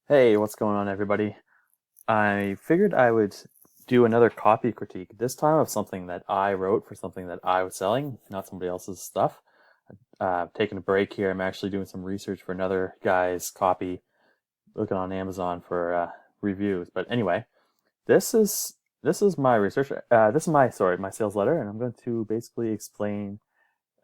Hey, what's going on, everybody? I figured I would do another copy critique, this time of something that I wrote for something that I was selling, not somebody else's stuff. Taking a break here. I'm actually doing some research for another guy's copy, looking on Amazon for reviews. But anyway, this is this is my research. This is my sales letter, and I'm going to basically explain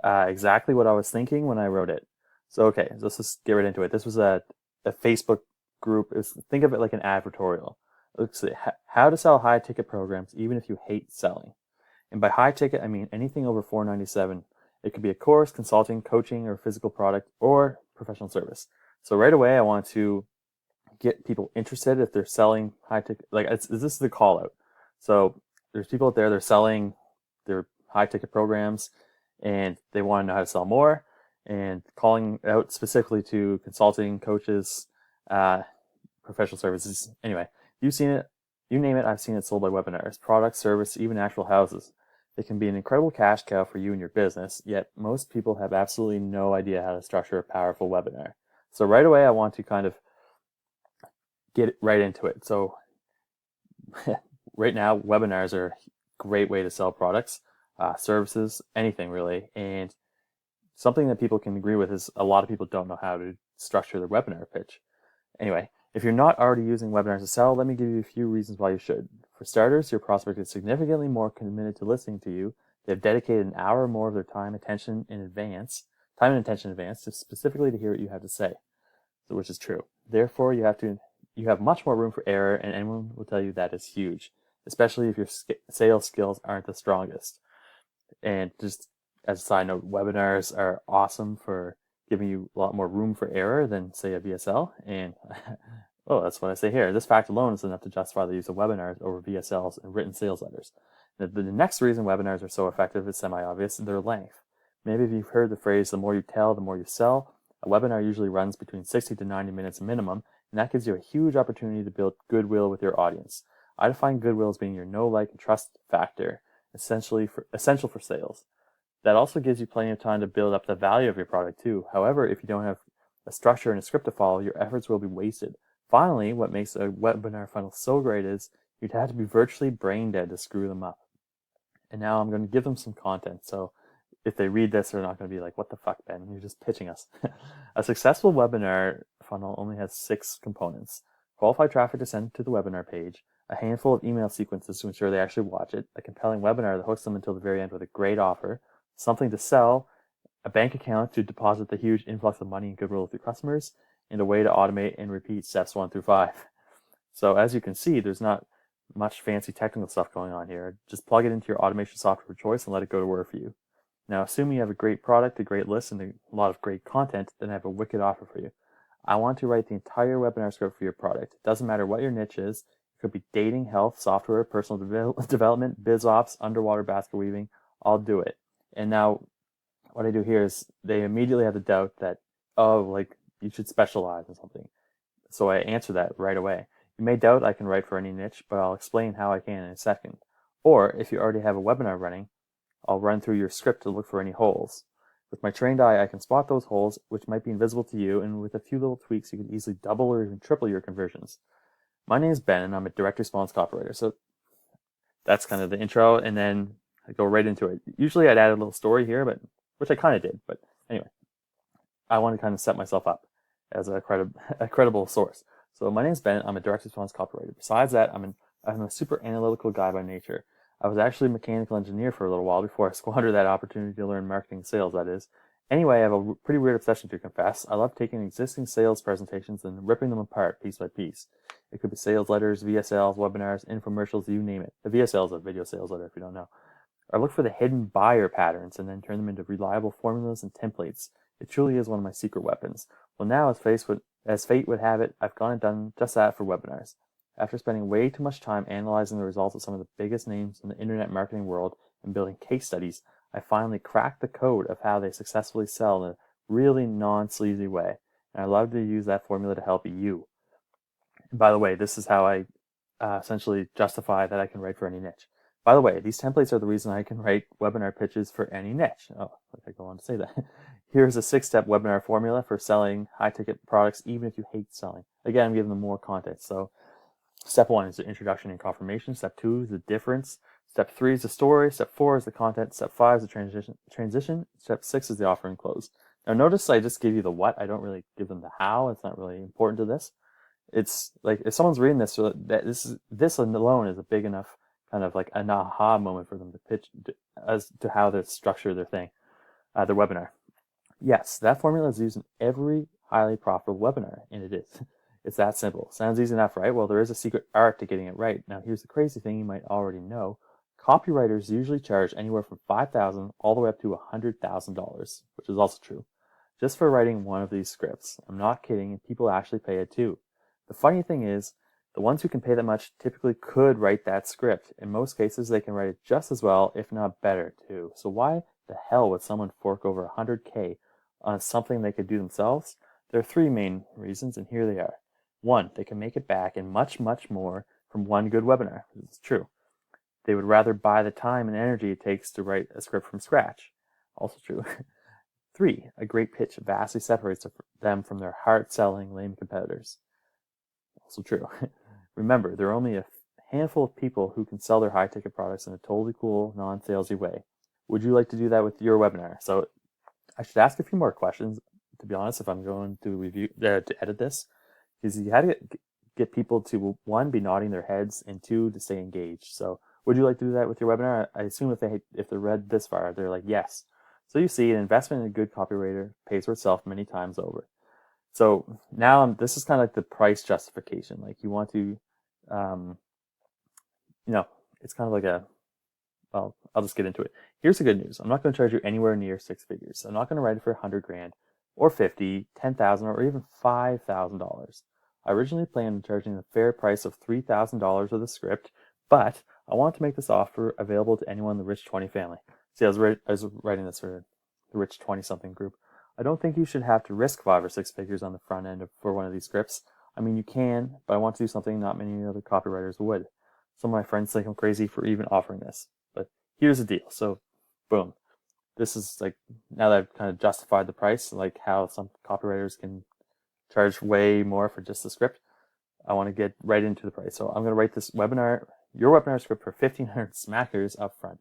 exactly what I was thinking when I wrote it. So okay, let's just get right into it. This was a Facebook group. Think of it like an advertorial. Let's see, how to sell high ticket programs even if you hate selling. And by high ticket, I mean anything over $497. It could be a course, consulting, coaching, or physical product, or professional service. So right away, I want to get people interested if they're selling high ticket. Like this is the call out. So there's people out there, they're selling their high ticket programs and they want to know how to sell more, and calling out specifically to consulting, coaches, professional services. Anyway, you've seen it, you name it, I've seen it sold by webinars, products, service, even actual houses. It can be an incredible cash cow for you and your business, yet most people have absolutely no idea how to structure a powerful webinar. So right away, I want to kind of get right into it. So right now, webinars are a great way to sell products, services, anything really. And something that people can agree with is a lot of people don't know how to structure their webinar pitch. Anyway, if you're not already using webinars to sell, let me give you a few reasons why you should. For starters, your prospect is significantly more committed to listening to you. They've dedicated an hour or more of their time and attention in advance to specifically to hear what you have to say, which is true. Therefore, you have much more room for error, and anyone will tell you that is huge, especially if your sales skills aren't the strongest. And just as a side note, webinars are awesome for giving you a lot more room for error than, say, a VSL. And oh, that's what I say here. This fact alone is enough to justify the use of webinars over VSLs and written sales letters. The next reason webinars are so effective is semi-obvious: their length. Maybe if you've heard the phrase, the more you tell, the more you sell. A webinar usually runs between 60 to 90 minutes minimum, and that gives you a huge opportunity to build goodwill with your audience. I define goodwill as being your know, like, and trust factor, essential for sales. That also gives you plenty of time to build up the value of your product too. However, if you don't have a structure and a script to follow, your efforts will be wasted. Finally, what makes a webinar funnel so great is you'd have to be virtually brain dead to screw them up. And now I'm going to give them some content. So if they read this, they're not going to be like, what the fuck, Ben? You're just pitching us. A successful webinar funnel only has 6 components: qualified traffic to send to the webinar page, a handful of email sequences to ensure they actually watch it, a compelling webinar that hooks them until the very end with a great offer, something to sell, a bank account to deposit the huge influx of money and goodwill with your customers, and a way to automate and repeat steps 1 through 5. So as you can see, there's not much fancy technical stuff going on here. Just plug it into your automation software of choice and let it go to work for you. Now, assuming you have a great product, a great list, and a lot of great content, then I have a wicked offer for you. I want to write the entire webinar script for your product. It doesn't matter what your niche is. It could be dating, health, software, personal development, biz ops, underwater basket weaving. I'll do it. And now what I do here is they immediately have the doubt that, oh, like, you should specialize in something. So I answer that right away. You may doubt I can write for any niche, but I'll explain how I can in a second. Or if you already have a webinar running, I'll run through your script to look for any holes. With my trained eye, I can spot those holes, which might be invisible to you, and with a few little tweaks, you can easily double or even triple your conversions. My name is Ben, and I'm a direct response copywriter. So that's kind of the intro, and then I go right into it. Usually I'd add a little story here, but which I kind of did. But anyway, I want to kind of set myself up as a credible source. So my name is Ben. I'm a direct response copywriter. Besides that, I'm a super analytical guy by nature. I was actually a mechanical engineer for a little while before I squandered that opportunity to learn marketing and sales, that is. Anyway, I have a pretty weird obsession to confess. I love taking existing sales presentations and ripping them apart piece by piece. It could be sales letters, VSLs, webinars, infomercials, you name it. The VSL is a video sales letter if you don't know. I look for the hidden buyer patterns and then turn them into reliable formulas and templates. It truly is one of my secret weapons. Well, now, as fate would have it, I've gone and done just that for webinars. After spending way too much time analyzing the results of some of the biggest names in the internet marketing world and building case studies, I finally cracked the code of how they successfully sell in a really non-sleazy way. And I love to use that formula to help you. And by the way, this is how I essentially justify that I can write for any niche. By the way, these templates are the reason I can write webinar pitches for any niche. Oh, I think I want to say that. Here's a 6-step webinar formula for selling high-ticket products, even if you hate selling. Again, I'm giving them more context. So step 1 is the introduction and confirmation. Step 2 is the difference. Step 3 is the story. Step 4 is the content. Step 5 is the transition. Step 6 is the offer and close. Now notice I just give you the what. I don't really give them the how. It's not really important to this. It's like if someone's reading this, so that this alone is a big enough kind of like an aha moment for them to pitch as to how they structure their thing, their webinar. Yes, that formula is used in every highly profitable webinar, and it is. It's that simple. Sounds easy enough, right? Well, there is a secret art to getting it right. Now, here's the crazy thing you might already know. Copywriters usually charge anywhere from $5,000 all the way up to $100,000, which is also true, just for writing one of these scripts. I'm not kidding, and people actually pay it too. The funny thing is, the ones who can pay that much typically could write that script. In most cases, they can write it just as well, if not better, too. So why the hell would someone fork over $100K on something they could do themselves? There are 3 main reasons, and here they are. 1, they can make it back and much, much more from one good webinar. This is true. They would rather buy the time and energy it takes to write a script from scratch. Also true. 3, a great pitch vastly separates them from their hard-selling, lame competitors. Also true. Remember, there are only a handful of people who can sell their high-ticket products in a totally cool, non-salesy way. Would you like to do that with your webinar? So I should ask a few more questions, to be honest, if I'm going to to edit this, because you had to get people to, 1, be nodding their heads, and 2, to stay engaged. So would you like to do that with your webinar? I assume if they read this far, they're like, yes. So you see, an investment in a good copywriter pays for itself many times over. So now this is kind of like the price justification. Like you want to, it's kind of like well, I'll just get into it. Here's the good news. I'm not going to charge you anywhere near 6 figures. I'm not going to write it for $100,000 or $50,000, $10,000, or even $5,000. I originally planned on charging the fair price of $3,000 for the script, but I wanted to make this offer available to anyone in the Rich 20 family. See, I was writing this for the Rich 20-something group. I don't think you should have to risk 5 or 6 figures on the front end for one of these scripts. I mean, you can, but I want to do something not many other copywriters would. Some of my friends think I'm crazy for even offering this. But here's the deal. So, boom. This is like, now that I've kind of justified the price, like how some copywriters can charge way more for just the script, I want to get right into the price. So I'm going to write this your webinar script for 1,500 smackers up front.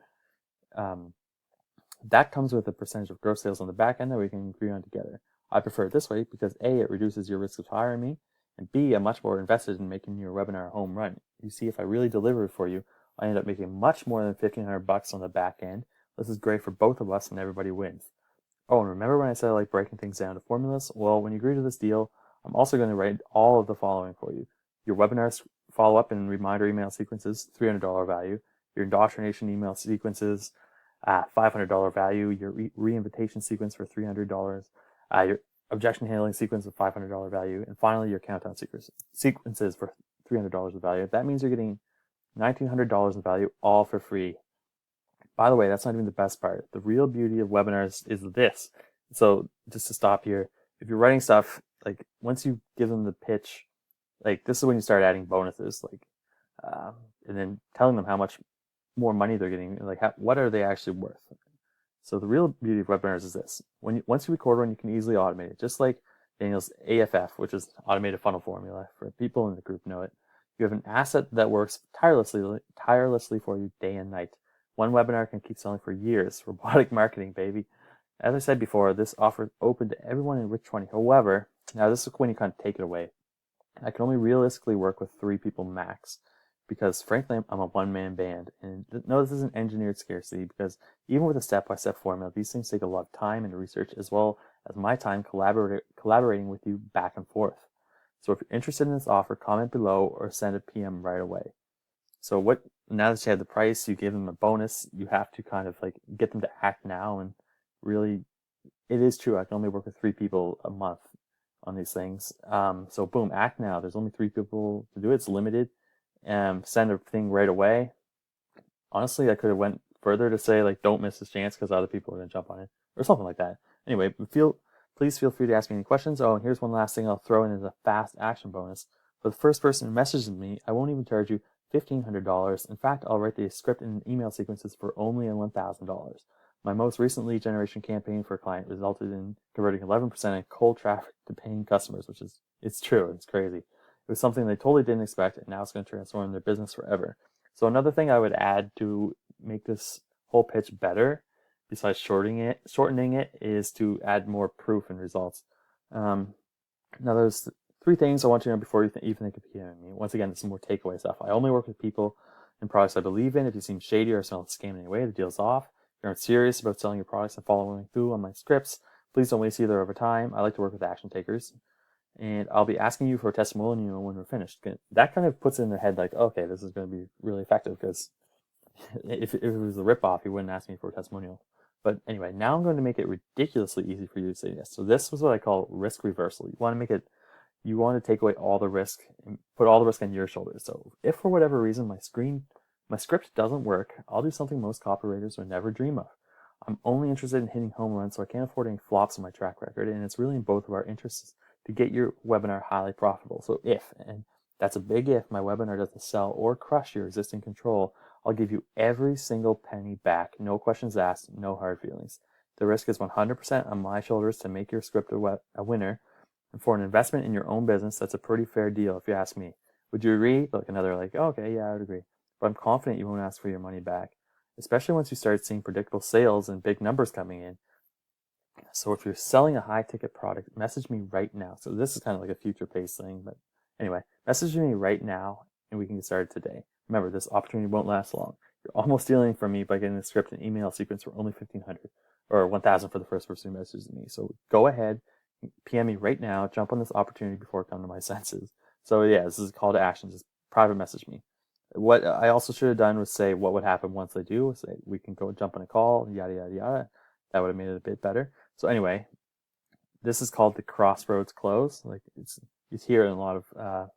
That comes with a percentage of gross sales on the back end that we can agree on together. I prefer it this way because A, it reduces your risk of hiring me, and B, I'm much more invested in making your webinar a home run. You see, if I really deliver it for you, I end up making much more than $1,500 on the back end. This is great for both of us and everybody wins. Oh, and remember when I said I like breaking things down to formulas? Well, when you agree to this deal, I'm also going to write all of the following for you. Your webinar follow-up and reminder email sequences, $300 value. Your indoctrination email sequences, $500 value. Your re-invitation sequence for $300. Your objection handling sequence of $500 value. And finally, your countdown sequences for $300 of value. That means you're getting $1,900 in value, all for free. By the way, that's not even the best part. The real beauty of webinars is this. So just to stop here, if you're writing stuff, like once you give them the pitch, like this is when you start adding bonuses, like, and then telling them how much more money they're getting, like what are they actually worth? So the real beauty of webinars is this. Once you record one, you can easily automate it, just like Daniel's AFF, which is automated funnel formula. For people in the group know it. You have an asset that works tirelessly for you day and night. One webinar can keep selling for years. Robotic marketing, baby. As I said before, this offer is open to everyone in Rich 20. However, now this is when you kind of take it away. I can only realistically work with 3 people max because, frankly, I'm a one-man band. And no, this isn't engineered scarcity because even with a step-by-step formula, these things take a lot of time and research as well as my time collaborating with you back and forth. So if you're interested in this offer, comment below or send a PM right away. So now that you have the price, you give them a bonus, you have to kind of like get them to act now. And really, it is true. I can only work with 3 people a month on these things. So boom, act now. There's only 3 people to do it. It's limited. Send a thing right away. Honestly, I could have went further to say like, don't miss this chance because other people are going to jump on it or something like that. Anyway, please feel free to ask me any questions. Oh, and here's one last thing I'll throw in as a fast action bonus. For the first person who messages me, I won't even charge you $1,500. In fact, I'll write the script and email sequences for only $1,000. My most recent lead generation campaign for a client resulted in converting 11% in cold traffic to paying customers, it's true, it's crazy. It was something they totally didn't expect, and now it's going to transform their business forever. So another thing I would add to make this whole pitch better, besides shortening it, is to add more proof and results. Now there's 3 things I want you to know before you even think of PMing me. Once again, this is more takeaway stuff. I only work with people and products I believe in. If you seem shady or smell scam in any way, the deal's off. If you aren't serious about selling your products and following through on my scripts, please don't waste either of our time. I like to work with action takers. And I'll be asking you for a testimonial when we're finished. That kind of puts it in their head like, okay, this is going to be really effective, because if it was a ripoff, you wouldn't ask me for a testimonial. But anyway, now I'm going to make it ridiculously easy for you to say yes. So this was what I call risk reversal. You want to take away all the risk and put all the risk on your shoulders. So if for whatever reason my script doesn't work, I'll do something most copywriters would never dream of. I'm only interested in hitting home runs, so I can't afford any flops on my track record, and it's really in both of our interests to get your webinar highly profitable. So and that's a big if, my webinar doesn't sell or crush your existing control, I'll give you every single penny back. No questions asked, no hard feelings. The risk is 100% on my shoulders to make your script a winner. And for an investment in your own business, that's a pretty fair deal if you ask me. Would you agree? Okay, yeah, I would agree. But I'm confident you won't ask for your money back, especially once you start seeing predictable sales and big numbers coming in. So if you're selling a high-ticket product, message me right now. So this is kind of like a future-paced thing, but anyway, message me right now, and we can get started today. Remember, this opportunity won't last long. You're almost stealing from me by getting the script and email sequence for only $1,500 or $1,000 for the first person who messages me. So go ahead, PM me right now, jump on this opportunity before I come to my senses. So yeah, this is a call to action. Just private message me. What I also should have done was say what would happen once they do. Say we can go jump on a call, yada, yada, yada. That would have made it a bit better. So anyway, this is called the crossroads close. Like you hear it in a lot of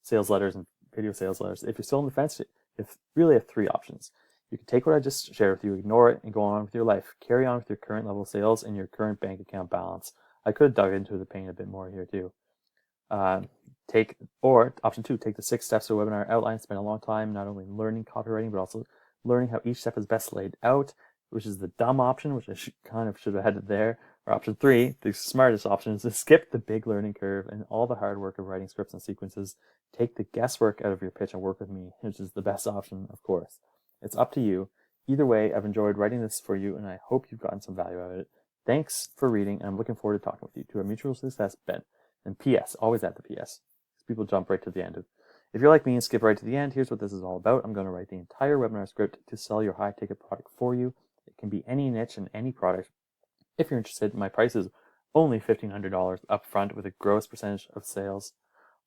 sales letters and video sales letters. If you're still on the fence, you really have 3 options. You can take what I just shared with you, ignore it, and go on with your life. Carry on with your current level of sales and your current bank account balance. I could have dug into the pain a bit more here too. Option 2, take the 6 steps to a webinar outline. Spend a long time not only learning copywriting, but also learning how each step is best laid out, which is the dumb option, which I should have headed there. Or option 3, the smartest option, is to skip the big learning curve and all the hard work of writing scripts and sequences. Take the guesswork out of your pitch and work with me, which is the best option, of course. It's up to you. Either way, I've enjoyed writing this for you, and I hope you've gotten some value out of it. Thanks for reading, and I'm looking forward to talking with you. To our mutual success, Ben. And P.S., always add the P.S. People jump right to the end. If you're like me and skip right to the end, here's what this is all about. I'm going to write the entire webinar script to sell your high-ticket product for you. It can be any niche and any product. If you're interested, my price is only $1,500 up front with a gross percentage of sales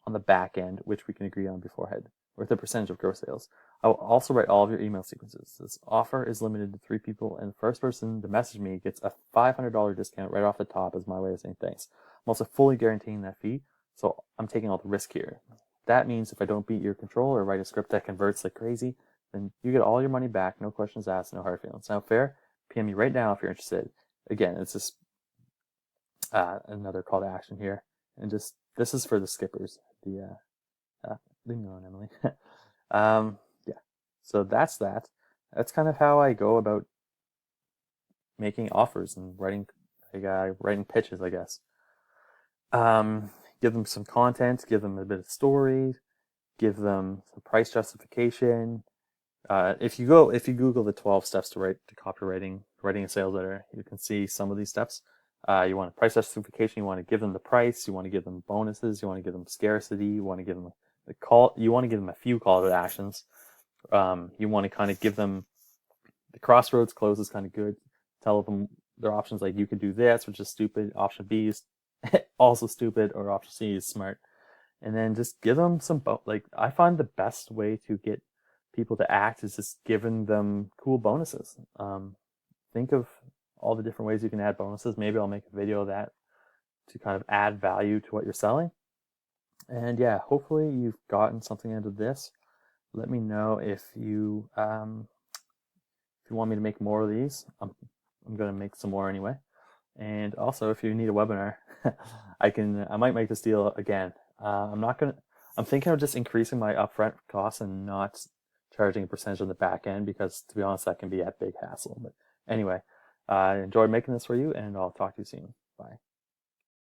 on the back end, which we can agree on beforehand, with a percentage of gross sales. I will also write all of your email sequences. This offer is limited to 3 people, and the first person to message me gets a $500 discount right off the top as my way of saying thanks. I'm also fully guaranteeing that fee, so I'm taking all the risk here. That means if I don't beat your control or write a script that converts like crazy, then you get all your money back, no questions asked, no hard feelings. Sound fair? PM me right now if you're interested. Again, it's just another call to action here. And this is for the skippers. Leave me alone, Emily. Yeah. So that's that. That's kind of how I go about making offers and writing pitches, I guess. Give them some content, give them a bit of story, give them some price justification. If you Google the 12 steps to copywriting, writing a sales letter, you can see some of these steps. You want a price justification. You want to give them the price. You want to give them bonuses. You want to give them scarcity. You want to give them You want to give them a few call to actions. You want to kind of give them the crossroads close is kind of good. Tell them their options like you could do this, which is stupid. Option B is also stupid, or option C is smart. And then just give them some I find the best way to get people to act is just giving them cool bonuses. Think of all the different ways you can add bonuses. Maybe I'll make a video of that to kind of add value to what you're selling. And yeah, hopefully you've gotten something out of this. Let me know if you want me to make more of these. I'm going to make some more anyway. And also, if you need a webinar, I might make this deal again. I'm thinking of just increasing my upfront costs and not charging a percentage on the back end because, to be honest, that can be a big hassle. But anyway, I enjoyed making this for you, and I'll talk to you soon. Bye.